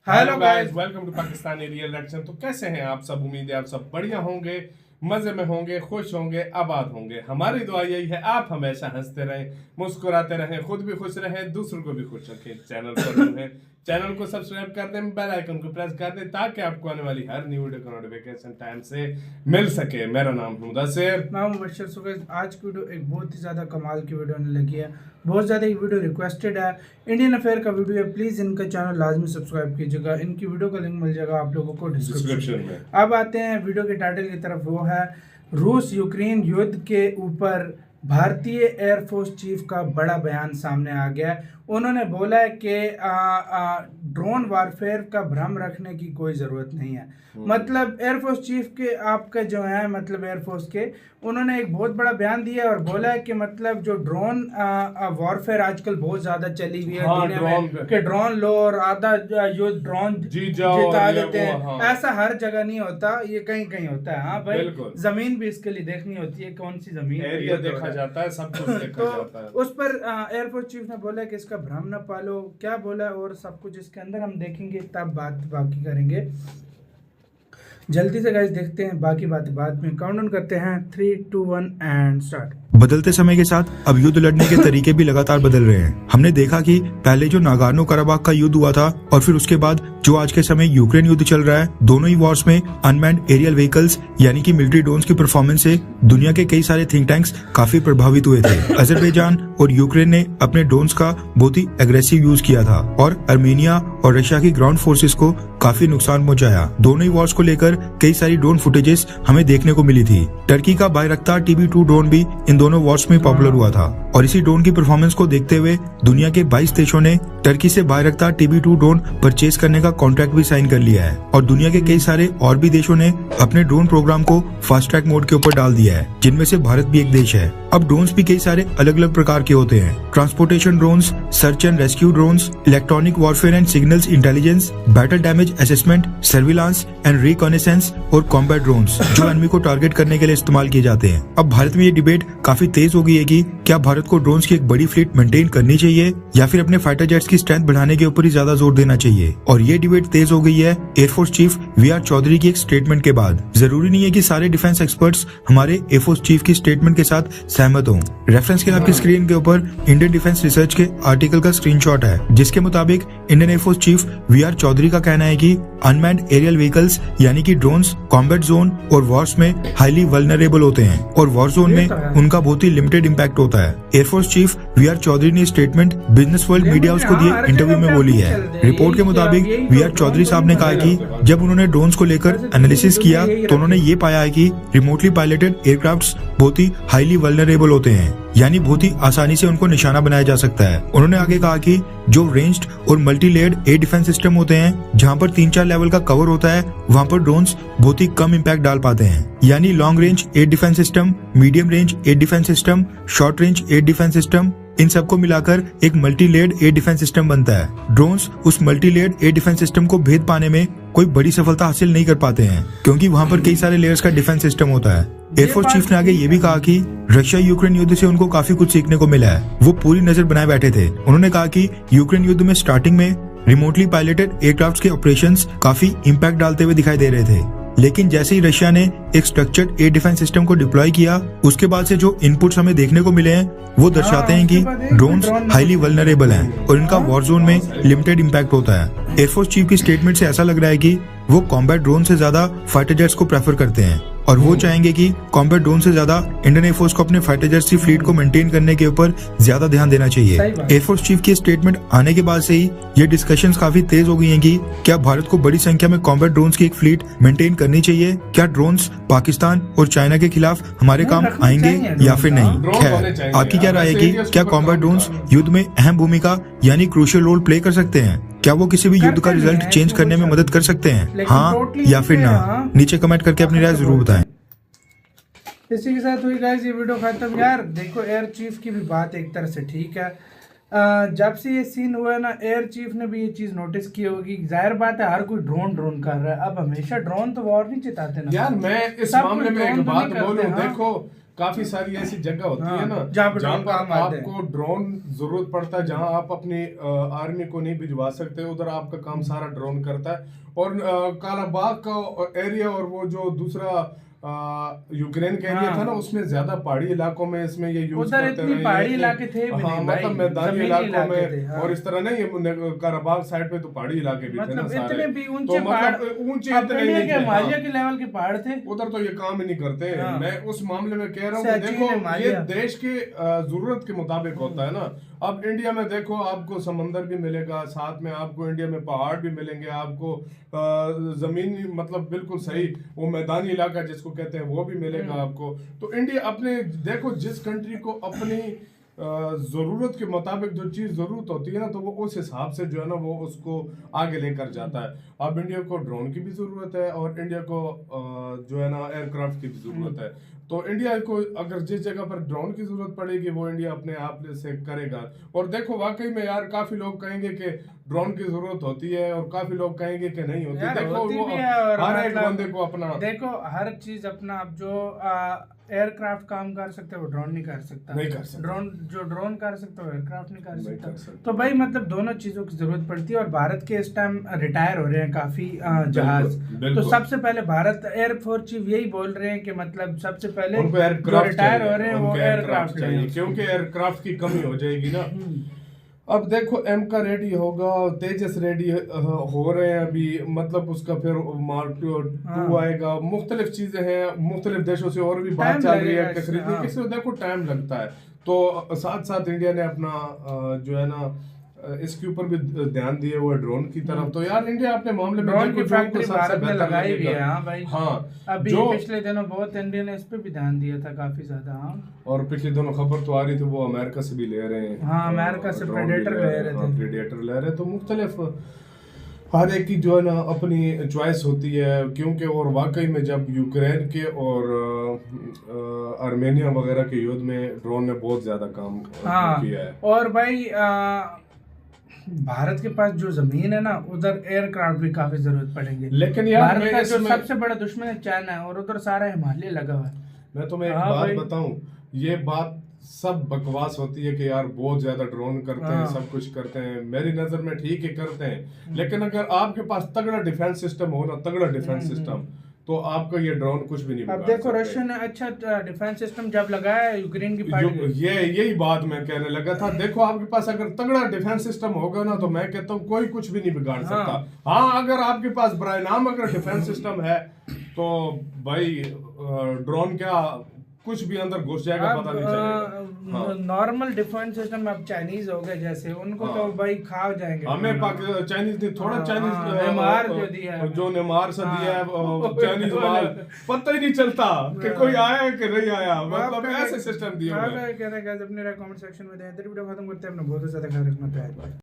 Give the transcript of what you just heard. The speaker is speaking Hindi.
Hello guys, welcome to Pakistani real action. तो कैसे हैं आप सब? उम्मीद है आप सब बढ़िया होंगे, मजे में होंगे, खुश होंगे, आबाद होंगे। हमारी दुआ यही है आप हमेशा हंसते रहें, मुस्कुराते रहें, खुद भी खुश रहें, दूसरों को भी खुश रखें। चैनल पर नए हैं, चैनल को सब्सक्राइब कर दें, बेल आइकन को प्रेस कर दें ताकि आपको आने वाली हर न्यू वीडियो का नोटिफिकेशन टाइम से मिल सके। मेरा नाम है मुदस्सिर। मैं मुबशर। सो गाइस, आज की वीडियो एक बहुत ही ज़्यादा कमाल की वीडियो आने लगी है। बहुत ज़्यादा ये वीडियो रिक्वेस्टेड है, इंडियन अफेयर का वीडियो है। प्लीज़ इनका चैनल लाजमी सब्सक्राइब कीजिएगा। इनकी वीडियो का लिंक मिल जाएगा आप लोगों को डिस्क्रिप्शन में। अब आते हैं वीडियो के टाइटल की तरफ, वो है रूस यूक्रेन युद्ध के ऊपर भारतीय एयरफोर्स चीफ का बड़ा बयान सामने आ गया है। उन्होंने बोला है कि ड्रोन वारफेयर का भ्रम रखने की कोई ज़रूरत नहीं है। मतलब एयरफोर्स चीफ के आपके जो है, मतलब एयरफोर्स के, उन्होंने एक बहुत बड़ा बयान दिया और बोला है कि मतलब जो ड्रोन वॉरफेयर आजकल बहुत ज़्यादा चली हुई है दुनिया में, कि ड्रोन लो और आधा युद्ध ड्रोन जिता देते हैं। ऐसा हर जगह नहीं होता, ये कहीं कहीं होता है। हाँ भाई, जमीन भी इसके लिए देखनी होती है, कौन सी जमीन एरिया देखा जाता है, सब कुछ देखा जाता है। उस पर एयरफोर्स चीफ ने बोला कि इसका भ्रम न पालो, क्या बोला और सब कुछ इसके अंदर हम देखेंगे, तब बात बाकी करेंगे। जल्दी से गाइस देखते हैं बाकी बातें बाद में। काउंटडाउन करते हैं 3, 2, 1 एंड स्टार्ट। बदलते समय के साथ अब युद्ध लड़ने के तरीके भी लगातार बदल रहे हैं। हमने देखा कि पहले जो नागोर्नो कराबाख का युद्ध हुआ था और फिर उसके बाद जो आज के समय यूक्रेन युद्ध चल रहा है, दोनों ही वॉर्स में अनमैन्ड एरियल व्हीकल्स यानी कि मिलिट्री ड्रोन्स की परफॉर्मेंस से दुनिया के कई सारे थिंक टैंक्स काफी प्रभावित हुए थे। अजरबैजान और यूक्रेन ने अपने ड्रोन्स का बहुत ही एग्रेसिव यूज किया था और अर्मेनिया और रशिया की ग्राउंड फोर्सेस को काफी नुकसान पहुंचाया। दोनों ही वॉर्स को लेकर कई सारी ड्रोन फुटेजेस हमें देखने को मिली थी। टर्की का बायरक्तार TB2 ड्रोन भी इन दोनों वॉर्स में पॉपुलर हुआ था और इसी ड्रोन की परफॉर्मेंस को देखते हुए दुनिया के 22 देशों ने टर्की से बायरक्तार TB2 ड्रोन परचेज करने का कॉन्ट्रैक्ट भी साइन कर लिया है और दुनिया के कई सारे और भी देशों ने अपने ड्रोन प्रोग्राम को फास्ट ट्रैक मोड के ऊपर डाल दिया है, जिनमें से भारत भी एक देश है। अब ड्रोन्स भी कई सारे अलग अलग प्रकार के होते हैं। Transportation drones, search and rescue drones, electronic warfare and signals intelligence, battle damage assessment, surveillance and reconnaissance और कॉम्बैट ड्रोन्स जो एनिमी को टारगेट करने के लिए इस्तेमाल किए जाते हैं। अब भारत में ये डिबेट काफी तेज हो गई है कि क्या भारत को ड्रोन्स की एक बड़ी फ्लीट मेंटेन करनी चाहिए या फिर अपने फाइटर जेट्स की स्ट्रेंथ बढ़ाने के ऊपर ही ज्यादा जोर देना चाहिए। और ये डिबेट तेज हो गई है एयरफोर्स चीफ VR चौधरी की एक स्टेटमेंट के बाद। जरूरी नहीं है कि सारे डिफेंस एक्सपर्ट्स हमारे एयरफोर्स चीफ की स्टेटमेंट के साथ सहमत हों। रेफरेंस के लिए आपकी स्क्रीन के ऊपर इंडियन डिफेंस रिसर्च के आर्टिकल का स्क्रीनशॉट है, जिसके मुताबिक Indian air force chief VR Chaudhary का कहना है कि अनमैन्ड एरियल व्हीकल्स यानी कि ड्रोन्स कॉम्बैट जोन और वॉर्स में हाईली वल्नरेबल होते हैं और वॉर जोन में उनका बहुत ही लिमिटेड इम्पैक्ट होता है। एयरफोर्स चीफ VR चौधरी ने statement business world media house को दिए इंटरव्यू में बोली है। रिपोर्ट के मुताबिक VR चौधरी साहब ने कहा कि जब उन्होंने ड्रोन्स को लेकर एनालिसिस किया तो उन्होंने ये पाया है कि रिमोटली पायलटेड एयरक्राफ्ट्स बहुत ही हाईली वल्नरेबल होते हैं, यानी बहुत ही आसानी से उनको निशाना बनाया जा सकता है। उन्होंने आगे कहा कि जो रेंज्ड और multi layered air defence system होते हैं, जहां पर 3-4 लेवल का कवर होता है, वहां पर ड्रोन्स बहुत ही कम इम्पैक्ट डाल पाते हैं। यानी long range air defence system, medium range air defence system, short range air defence system, इन सबको मिलाकर एक multi layered air defence system बनता है। ड्रोन्स उस multi layered air defence system को भेद पाने में कोई बड़ी सफलता हासिल नहीं कर पाते हैं, क्योंकि वहां पर कई सारे लेयर्स का डिफेंस सिस्टम होता है। एयरफोर्स चीफ ने आगे ये भी कहा कि रशिया यूक्रेन युद्ध से उनको काफी कुछ सीखने को मिला है। वो पूरी नजर बनाए बैठे थे। उन्होंने कहा कि यूक्रेन युद्ध में स्टार्टिंग में रिमोटली पायलटेड एयरक्राफ्ट के ऑपरेशंस काफी इम्पैक्ट डालते हुए दिखाई दे रहे थे, लेकिन जैसे ही रशिया ने एक स्ट्रक्चर्ड एयर डिफेंस सिस्टम को डिप्लॉय किया, उसके बाद से जो इनपुट्स हमें देखने को मिले हैं वो दर्शाते हैं कि ड्रोन्स हाईली वल्नरेबल हैं और इनका वॉर जोन में लिमिटेड इम्पैक्ट होता है। एयरफोर्स चीफ की स्टेटमेंट से ऐसा लग रहा है कि वो कॉम्बैट ड्रोन से ज्यादा फाइटर जेट्स को प्रेफर करते हैं और वो चाहेंगे कि कॉम्बैट ड्रोन से ज्यादा इंडियन एयरफोर्स को अपने फाइटर जेट्स की फ्लीट को मेंटेन करने के ऊपर ज्यादा ध्यान देना चाहिए। एयरफोर्स चीफ की स्टेटमेंट आने के बाद से ही ये डिस्कशंस काफी तेज हो गई हैं कि क्या भारत को बड़ी संख्या में कॉम्बैट ड्रोन्स की एक फ्लीट मेंटेन करनी चाहिए, क्या ड्रोन्स पाकिस्तान और चाइना के खिलाफ हमारे काम आएंगे या फिर नहीं। खैर, आपकी क्या राय है कि क्या कॉम्बैट ड्रोन्स युद्ध में अहम भूमिका यानी क्रूशियल रोल प्ले कर सकते हैं? क्या वो किसी भी युद्ध का रिजल्ट चेंज करने में मदद कर सकते हैं, हाँ या फिर ना? नीचे कमेंट करके अपनी राय जरूर बताएं। इसी के साथ हुई गाइस ये वीडियो खत्म। यार देखो, एयर चीफ की भी बात एक तरह से ठीक है। जब से ये सीन हुआ है ना, एयर चीफ ने भी ये चीज नोटिस की होगी। जाहिर बात है, हर कोई ड्रोन कर रहा है। अब हमेशा ड्रोन तो वॉर नहीं चिताते ना यार। मैं इस मामले में एक बात बोलूं, देखो काफी सारी ऐसी जगह होती है ना जहाँ पर जहाँ ड्रोन पर काम आते हैं। आपको ड्रोन जरूरत पड़ता है, जहाँ आप अपनी आर्मी को नहीं भिजवा सकते, उधर आपका काम सारा ड्रोन करता है। और काराबाग का एरिया और वो जो दूसरा यूक्रेन का एरिया था ना, उसमें ज्यादा पहाड़ी इलाकों में इसमें ये यूज उधर करते इतनी रहे। पहाड़ी इलाके थे भी हाँ, नहीं मतलब भाई, मैदानी जमीनी इलाकों इलाके थे, में। हाँ। और इस तरह नहीं, काराबाग साइड पे तो पहाड़ी इलाके भी थे ना मतलब सारे। इतने भी तो ऊंचे पहाड़, मतलब ऊंचे अब इतने इंडिया नहीं के थे, हिमालय हाँ। के लेवल के पहाड़ थे। उधर तो ये काम ही नहीं करते। हाँ। मैं उस मामले में कह रहा हूँ कि सचिन देखो, ये हिमालय। देश के जरूरत के मुताबिक होता है ना। अब इंडिया में देखो, आपको समंदर भी मिलेगा, साथ में आपको इंडिया में पहाड़ भी मिलेंगे, आपको जमीन मतलब बिल्कुल सही वो मैदानी इलाका जिसको कहते हैं वो भी मिलेगा आपको। तो इंडिया अपने देखो, जिस कंट्री को अपनी जरूरत के मुताबिक जो चीज जरूरत होती है ना, तो वो उस हिसाब से जो है ना वो उसको आगे लेकर जाता है। अब इंडिया को ड्रोन की भी जरूरत है और इंडिया को जो है ना एयरक्राफ्ट की भी जरूरत है। तो इंडिया को अगर जिस जगह पर ड्रोन की जरूरत पड़ेगी वो इंडिया अपने आप से करेगा। और देखो, वाकई में यार काफी लोग कहेंगे कि ड्रोन की जरूरत होती है और काफी लोग कहेंगे कि नहीं होती। यार देखो होती वो भी है, और हर एक मतलब बंदे को अपना देखो हर चीज अपना। अब जो एयरक्राफ्ट काम कर सकते हैं वो ड्रोन नहीं कर सकता। नहीं कर सकता। ड्रोन कर सकता है वो एयरक्राफ्ट नहीं कर नहीं सकता। कर सकता। तो भाई मतलब दोनों चीजों की जरूरत पड़ती है। और भारत के इस टाइम रिटायर हो रहे हैं काफी जहाज। बिल्कुल। तो सबसे पहले भारत एयरफोर्स चीफ यही बोल रहे हैं कि मतलब सबसे पहले उनको जो एयरक्राफ्ट रिटायर हो चाहिए, रहे हैं वो उनको एयरक्राफ्ट चाहिए, क्योंकि एयरक्राफ्ट की कमी हो जाएगी ना। अब देखो, एम का रेडी होगा, तेजस रेडी हो रहे हैं अभी, मतलब उसका फिर मार्क 2 आएगा। मुख्तलिफ चीजें हैं, मुख्तलिफ देशों से और भी बात टाइम चल रही लगेगा है कि इससे, खरीदने हाँ। की। इसमें देखो टाइम लगता है। तो साथ साथ इंडिया ने अपना जो है ना इसके ऊपर भी ध्यान दिए हुए ड्रोन की तरफ। तो यार इंडिया अपने मामले में ड्रोन देखो की जो फैक्ट्री सबसे भारत में बेहतर लगाई भी लगेगा। है। हाँ भाई, हाँ, अभी जो पिछले दिनों बहुत इंडिया ने इस पे भी ध्यान दिया था काफी ज्यादा। हाँ, और पिछले दोनों खबर तो आ रही थी वो अमेरिका से भी ले रहे हैं। हाँ, अमेरिका से ड्रोन भी Predator ले रहे थे। प्रेडेटर ले रहे हैं। तो मुख्तलिफ हर एक की जो है ना अपनी चॉइस होती है। क्योंकि और वाकई में जब यूक्रेन के और आर्मेनिया वगैरह के युद्ध में ड्रोन ने बहुत ज्यादा काम हाँ। किया है। और भाई भारत के पास जो जमीन है ना, उधर एयरक्राफ्ट भी काफी जरूरत पड़ेंगे। लेकिन यार भारत मैं का जो इसमें- सबसे बड़ा दुश्मन है चाइना है, और उधर सारा हिमालय लगा हुआ है। मैं तुम्हें एक हाँ बात भाई। बताऊं, ये बात सब बकवास होती है कि यार बहुत ज्यादा ड्रोन करते हैं, हाँ। सब कुछ करते हैं। मेरी नजर में ठीक है करते हैं, लेकिन अगर आपके पास तगड़ा डिफेंस सिस्टम हो ना, तगड़ा डिफेंस सिस्टम, तो आपका ये ड्रोन कुछ भी नहीं अब बिगाड़ देखो सकते। रशिया ने अच्छा डिफेंस सिस्टम जब लगाया, यूक्रेन की पार्टी यही बात मैं कहने लगा था। देखो आपके पास अगर तगड़ा डिफेंस सिस्टम होगा ना, तो मैं कहता हूँ कोई कुछ भी नहीं बिगाड़ सकता। हाँ, अगर आपके पास बराए नाम अगर डिफेंस सिस्टम है तो भाई ड्रोन क्या कुछ भी अंदर घुस जाएगा, पता नहीं चलेगा। हाँ। नॉर्मल डिफेंस सिस्टम अब चाइनीज हो गए जैसे, उनको तो भाई खा जाएंगे। हमें चाइनीज ने थोड़ा हाँ, चाइनीज हाँ, नेमार जो दिया है। जो नेमार से हाँ। दिया है चाइनीज माल, पता ही नहीं चलता कि कोई आया है कि नहीं आया। मतलब ऐसे सिस्टम दिए हुए हैं। कह रहे हैं अपने कमेंट सेक्शन में दें। वीडियो खत्म करते हैं, अपना बहुत ज्यादा ख्याल रखना।